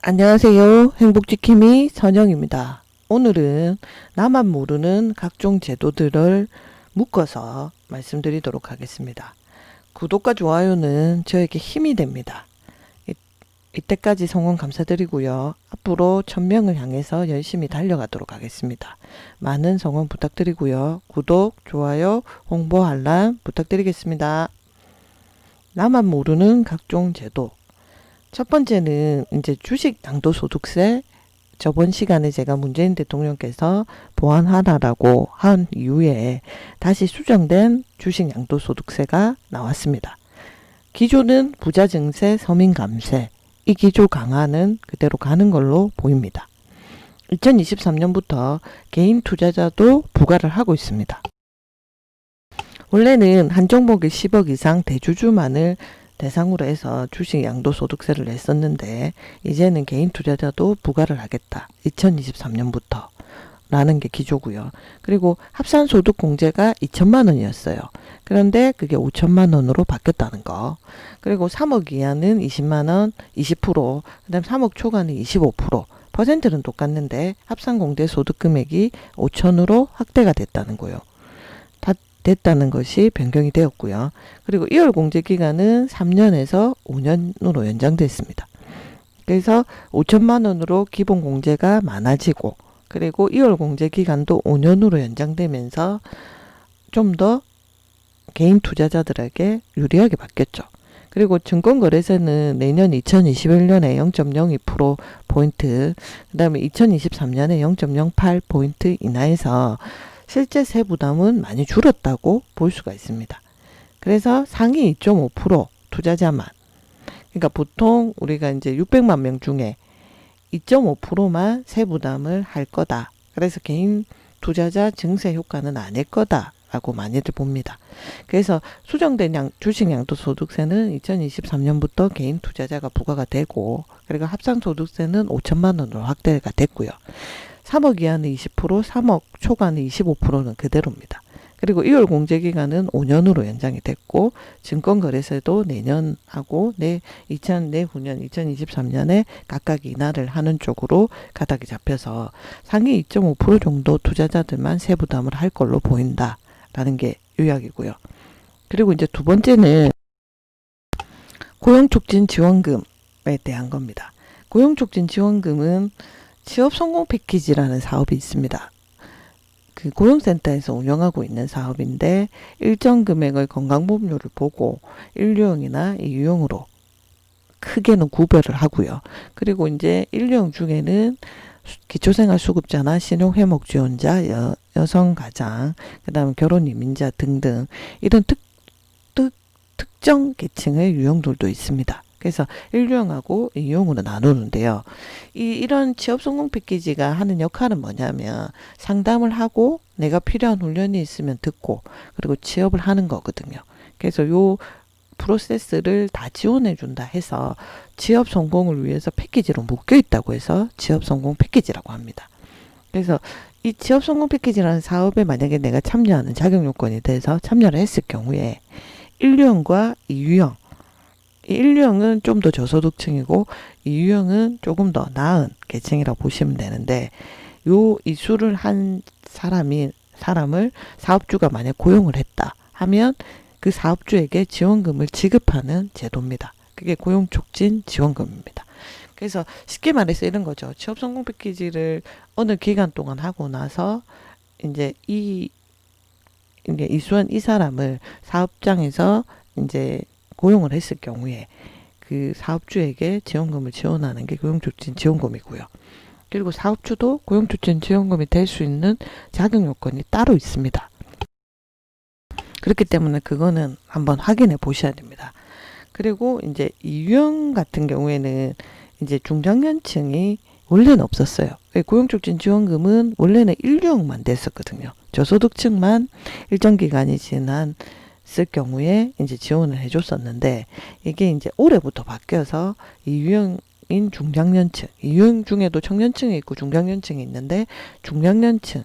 안녕하세요. 행복지킴이 선영입니다. 오늘은 나만 모르는 각종 제도들을 묶어서 말씀드리도록 하겠습니다. 구독과 좋아요는 저에게 힘이 됩니다. 이때까지 성원 감사드리고요. 앞으로 1000명을 향해서 열심히 달려가도록 하겠습니다. 많은 성원 부탁드리고요. 구독, 좋아요, 홍보 알람 부탁드리겠습니다. 나만 모르는 각종 제도. 첫 번째는 이제 주식 양도소득세. 저번 시간에 제가 문재인 대통령께서 보완하라라고 한 이후에 다시 수정된 주식 양도소득세가 나왔습니다. 기조는 부자 증세, 서민 감세. 이 기조 강화는 그대로 가는 걸로 보입니다. 2023년부터 개인 투자자도 부과를 하고 있습니다. 원래는 한 종목에 10억 이상 대주주만을 대상으로 해서 주식 양도소득세를 냈었는데 이제는 개인 투자자도 부과를 하겠다. 2023년부터 라는 게 기조고요. 그리고 합산소득공제가 2천만 원이었어요. 그런데 그게 5천만 원으로 바뀌었다는 거. 그리고 3억 이하는 20만 원 20%, 그 다음 3억 초과는 25%, 퍼센트는 똑같는데 합산공제 소득금액이 5천으로 확대가 됐다는 거예요. 됐다는 것이 변경이 되었고요. 그리고 2월 공제기간은 3년에서 5년으로 연장됐습니다. 그래서 5천만 원으로 기본 공제가 많아지고 그리고 2월 공제기간도 5년으로 연장되면서 좀 더 개인 투자자들에게 유리하게 바뀌었죠. 그리고 증권거래세는 내년 2021년에 0.02%포인트, 그 다음에 2023년에 0.08포인트 인하해서 실제 세부담은 많이 줄었다고 볼 수가 있습니다. 그래서 상위 2.5% 투자자만, 그러니까 보통 우리가 이제 600만 명 중에 2.5%만 세부담을 할 거다. 그래서 개인 투자자 증세 효과는 아닐 거다라고 많이들 봅니다. 그래서 수정된 주식 양도소득세는 2023년부터 개인 투자자가 부과가 되고, 그리고 합산소득세는 5천만 원으로 확대가 됐고요. 3억 이하는 20%, 3억 초과는 25%는 그대로입니다. 그리고 2월 공제기간은 5년으로 연장이 됐고 증권거래세도 내년하고 내후년 2023년에 각각 인하를 하는 쪽으로 가닥이 잡혀서 상위 2.5% 정도 투자자들만 세부담을 할 걸로 보인다라는 게 요약이고요. 그리고 이제 두 번째는 고용촉진지원금에 대한 겁니다. 고용촉진지원금은 취업성공 패키지라는 사업이 있습니다. 그 고용센터에서 운영하고 있는 사업인데 일정 금액의 건강보험료를 보고 일류형이나 이유형으로 크게는 구별을 하고요. 그리고 이제 일류형 중에는 기초생활수급자나 신용회복지원자, 여성가장, 그 다음에 결혼이민자 등등 이런 특정 계층의 유형들도 있습니다. 그래서 1유형하고 2유형으로 나누는데요. 이런 취업성공 패키지가 하는 역할은 뭐냐면 상담을 하고 내가 필요한 훈련이 있으면 듣고 그리고 취업을 하는 거거든요. 그래서 요 프로세스를 다 지원해 준다 해서 취업 성공을 위해서 패키지로 묶여 있다고 해서 취업 성공 패키지라고 합니다. 그래서 이 취업 성공 패키지라는 사업에 만약에 내가 참여하는 자격 요건이 돼서 참여를 했을 경우에 1유형과 2유형, 1유형은 좀 더 저소득층이고 2유형은 조금 더 나은 계층이라고 보시면 되는데 요 이수를 한 사람을 사업주가 만약 고용을 했다 하면 그 사업주에게 지원금을 지급하는 제도입니다. 그게 고용촉진지원금입니다. 그래서 쉽게 말해서 이런 거죠. 취업성공 패키지를 어느 기간 동안 하고 나서 이제 이수한 이 사람을 사업장에서 이제 고용을 했을 경우에 그 사업주에게 지원금을 지원하는 게 고용촉진지원금이고요. 그리고 사업주도 고용촉진지원금이 될 수 있는 자격 요건이 따로 있습니다. 그렇기 때문에 그거는 한번 확인해 보셔야 됩니다. 그리고 이제 이유형 같은 경우에는 이제 중장년층이 원래는 없었어요. 고용촉진지원금은 원래는 1유형만 됐었거든요. 저소득층만 일정 기간이 지난 쓸 경우에 이제 지원을 해줬었는데 이게 이제 올해부터 바뀌어서 2유형인 중장년층, 2유형 중에도 청년층이 있고 중장년층이 있는데 중장년층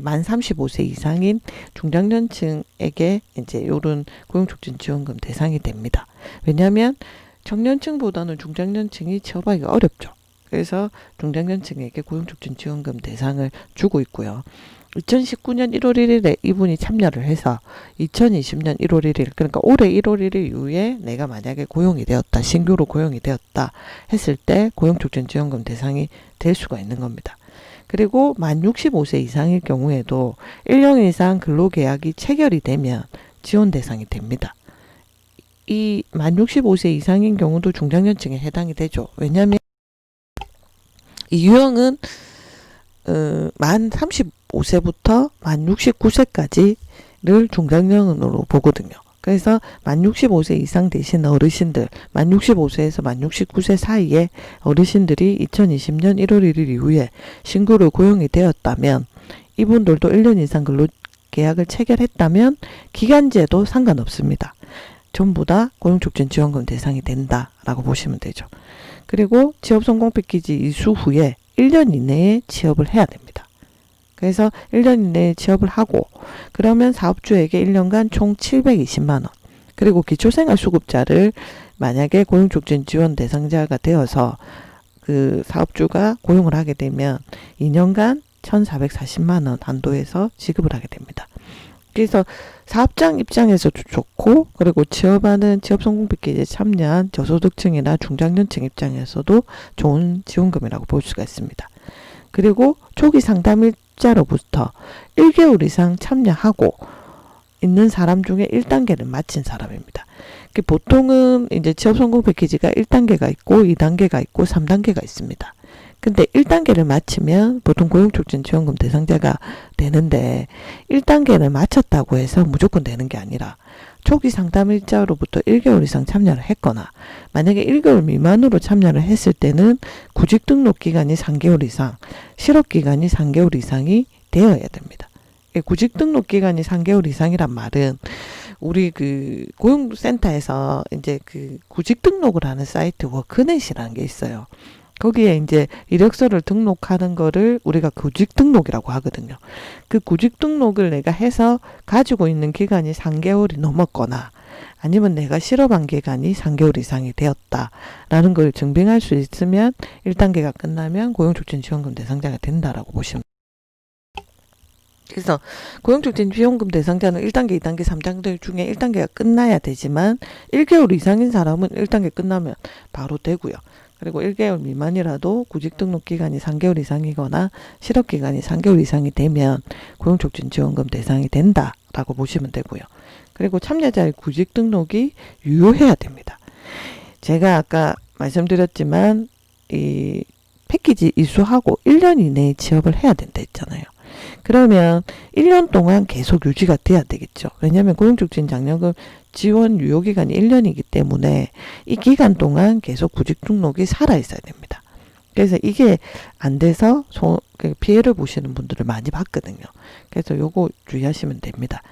만 35세 이상인 중장년층에게 이제 요런 고용촉진지원금 대상이 됩니다. 왜냐하면 청년층보다는 중장년층이 취업하기가 어렵죠. 그래서 중장년층에게 고용촉진지원금 대상을 주고 있고요. 2019년 1월 1일에 이분이 참여를 해서 2020년 1월 1일, 그러니까 올해 1월 1일 이후에 내가 만약에 고용이 되었다, 신규로 고용이 되었다 했을 때 고용촉진지원금 대상이 될 수가 있는 겁니다. 그리고 만 65세 이상일 경우에도 1년 이상 근로계약이 체결이 되면 지원 대상이 됩니다. 이 만 65세 이상인 경우도 중장년층에 해당이 되죠. 왜냐하면 이 유형은 만 35세부터 만 69세까지를 중장년으로 보거든요. 그래서 만 65세 이상 되신 어르신들, 만 65세에서 만 69세 사이에 어르신들이 2020년 1월 1일 이후에 신규로 고용이 되었다면 이분들도 1년 이상 근로계약을 체결했다면 기간제도 상관없습니다. 전부 다 고용촉진지원금 대상이 된다라고 보시면 되죠. 그리고 취업성공 패키지 이수 후에 1년 이내에 취업을 해야 됩니다. 그래서 1년 이내에 취업을 하고 그러면 사업주에게 1년간 총 720만 원, 그리고 기초생활수급자를 만약에 고용촉진지원 대상자가 되어서 그 사업주가 고용을 하게 되면 2년간 1,440만 원 한도에서 지급을 하게 됩니다. 그래서 사업장 입장에서도 좋고, 그리고 취업하는 취업성공 패키지에 참여한 저소득층이나 중장년층 입장에서도 좋은 지원금이라고 볼 수가 있습니다. 그리고 초기 상담일자로부터 1개월 이상 참여하고 있는 사람 중에 1단계를 마친 사람입니다. 보통은 이제 취업성공 패키지가 1단계가 있고 2단계가 있고 3단계가 있습니다. 근데 1단계를 마치면 보통 고용촉진지원금 대상자가 되는데 1단계를 마쳤다고 해서 무조건 되는 게 아니라 초기 상담일자로부터 1개월 이상 참여를 했거나 만약에 1개월 미만으로 참여를 했을 때는 구직 등록 기간이 3개월 이상, 실업 기간이 3개월 이상이 되어야 됩니다. 구직 등록 기간이 3개월 이상이란 말은 우리 그 고용센터에서 이제 그 구직 등록을 하는 사이트 워크넷이라는 게 있어요. 거기에 이제 이력서를 등록하는 거를 우리가 구직 등록이라고 하거든요. 그 구직 등록을 내가 해서 가지고 있는 기간이 3개월이 넘었거나 아니면 내가 실업한 기간이 3개월 이상이 되었다라는 걸 증빙할 수 있으면 1단계가 끝나면 고용촉진지원금 대상자가 된다라고 보시면 돼요. 그래서 고용촉진지원금 대상자는 1단계, 2단계, 3단계 중에 1단계가 끝나야 되지만 1개월 이상인 사람은 1단계 끝나면 바로 되고요. 그리고 1개월 미만이라도 구직 등록 기간이 3개월 이상이거나 실업 기간이 3개월 이상이 되면 고용촉진지원금 대상이 된다라고 보시면 되고요. 그리고 참여자의 구직 등록이 유효해야 됩니다. 제가 아까 말씀드렸지만 이 패키지 이수하고 1년 이내에 취업을 해야 된다 했잖아요. 그러면 1년 동안 계속 유지가 돼야 되겠죠. 왜냐하면 고용촉진장려금 지원 유효기간이 1년이기 때문에 이 기간 동안 계속 구직 등록이 살아있어야 됩니다. 그래서 이게 안 돼서 피해를 보시는 분들을 많이 봤거든요. 그래서 요거 주의하시면 됩니다.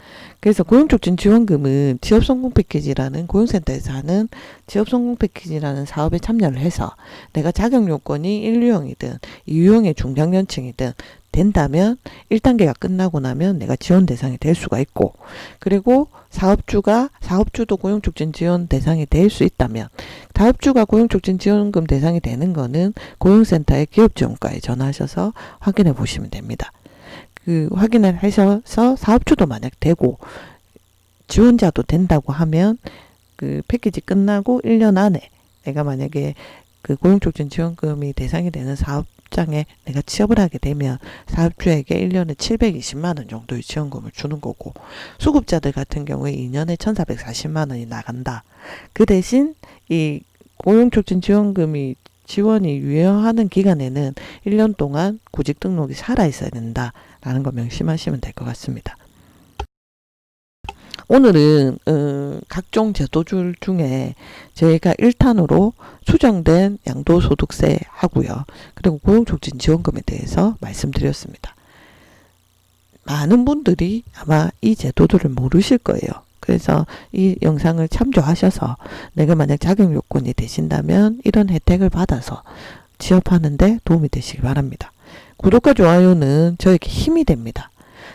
그래서 고용촉진지원금은 취업성공 패키지라는 고용센터에서 하는 취업성공 패키지라는 사업에 참여를 해서 내가 자격요건이 1유형이든 2유형의 중장년층이든 된다면 1단계가 끝나고 나면 내가 지원 대상이 될 수가 있고, 그리고 사업주도 고용촉진 지원 대상이 될 수 있다면 사업주가 고용촉진 지원금 대상이 되는 거는 고용센터의 기업지원과에 전화하셔서 확인해 보시면 됩니다. 그 확인을 하셔서 사업주도 만약 되고 지원자도 된다고 하면 그 패키지 끝나고 1년 안에 내가 만약에 그 고용촉진 지원금이 대상이 되는 사업장에 내가 취업을 하게 되면 사업주에게 1년에 720만 원 정도의 지원금을 주는 거고, 수급자들 같은 경우에 2년에 1,440만 원이 나간다. 그 대신 이 고용촉진 지원금이 지원이 유효하는 기간에는 1년 동안 구직 등록이 살아있어야 된다라는 거 명심하시면 될 것 같습니다. 오늘은 각종 제도줄 중에 저희가 1탄으로 수정된 양도소득세 하고요. 그리고 고용촉진지원금에 대해서 말씀드렸습니다. 많은 분들이 아마 이 제도들을 모르실 거예요. 그래서 이 영상을 참조하셔서 내가 만약 자격요건이 되신다면 이런 혜택을 받아서 취업하는데 도움이 되시기 바랍니다. 구독과 좋아요는 저에게 힘이 됩니다.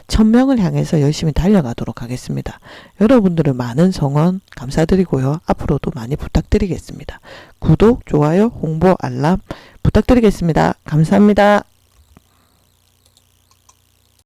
1000명을 향해서 열심히 달려가도록 하겠습니다. 여러분들의 많은 성원 감사드리고요. 앞으로도 많이 부탁드리겠습니다. 구독, 좋아요, 홍보, 알람 부탁드리겠습니다. 감사합니다.